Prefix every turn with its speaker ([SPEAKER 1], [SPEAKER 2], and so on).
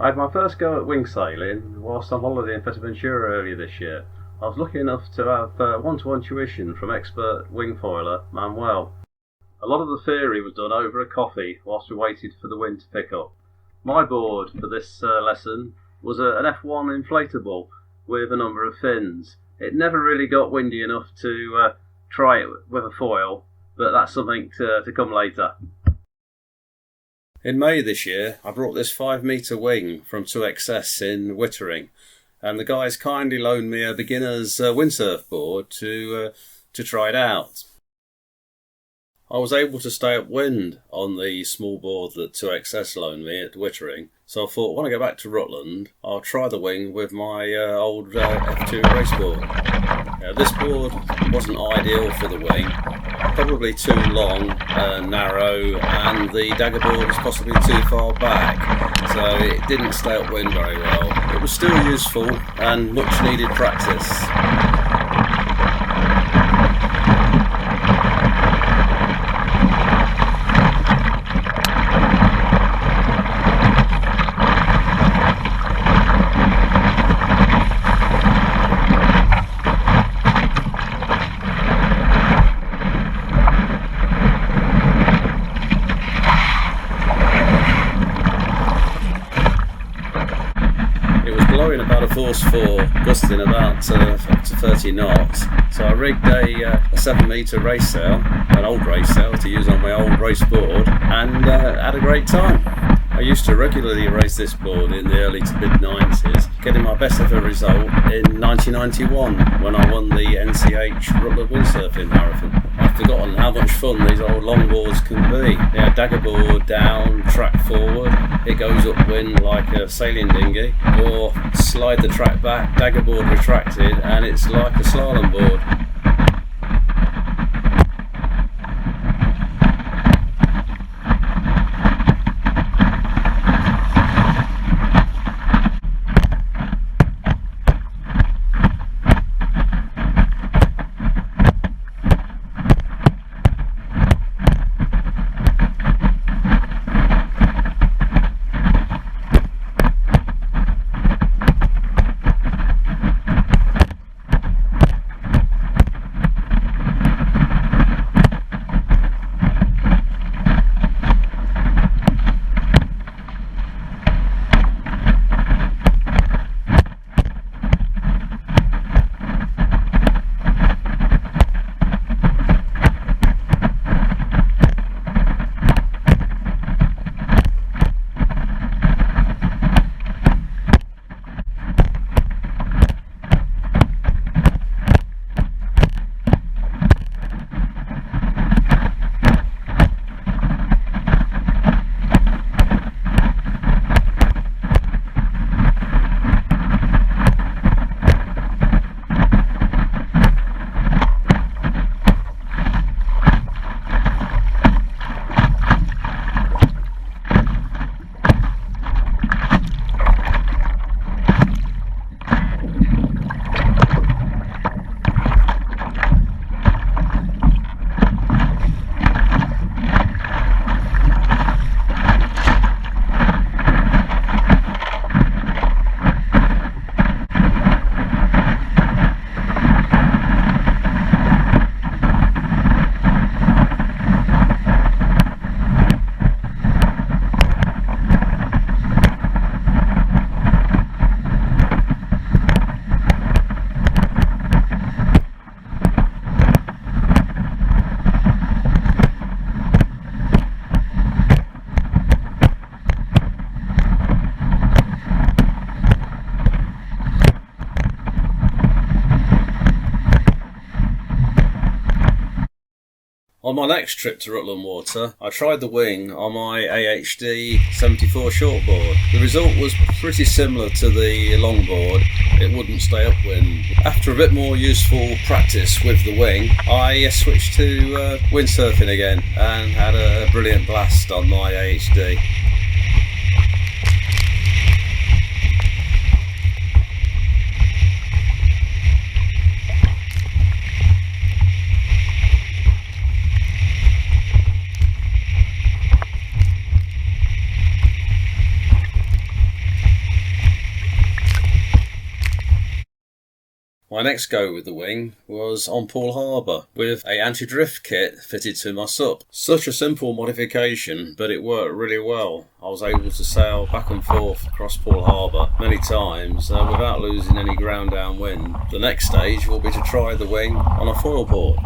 [SPEAKER 1] I had my first go at wing sailing whilst on holiday in Fuerteventura earlier this year. I was lucky enough to have one-to-one tuition from expert wing foiler Manuel. A lot of the theory was done over a coffee whilst we waited for the wind to pick up. My board for this lesson was an F1 inflatable with a number of fins. It never really got windy enough to try it with a foil, but that's something to come later. In May this year, I brought this 5-metre wing from 2XS in Wittering, and the guys kindly loaned me a beginner's windsurf board to try it out. I was able to stay upwind on the small board that 2XS loaned me at Wittering, so I thought when I get back to Rutland, I'll try the wing with my old F2 race board. This board wasn't ideal for the wing, probably too long, narrow, and the dagger board was possibly too far back, so it didn't stay upwind very well. It was still useful and much needed practice. Blowing about a force 4, gusting about up to 30 knots. So I rigged a 7-metre race sail, an old race sail to use on my old race board, and had a great time. I used to regularly race this board in the early to mid-90s, getting my best ever result in 1991 when I won the NCH Rutland Windsurfing Marathon. I've forgotten how much fun these old longboards can be. Dagger board down, track forward, it goes upwind like a sailing dinghy, or slide the track back, dagger board retracted, and it's like a slalom board. On my next trip to Rutland Water, I tried the wing on my AHD 74 shortboard. The result was pretty similar to the longboard. It wouldn't stay upwind. After a bit more useful practice with the wing, I switched to windsurfing again and had a brilliant blast on my AHD. My next go with the wing was on Poole Harbour with a anti-drift kit fitted to my sup. Such a simple modification, but it worked really well. I was able to sail back and forth across Poole Harbour many times without losing any ground downwind. The next stage will be to try the wing on a foil board.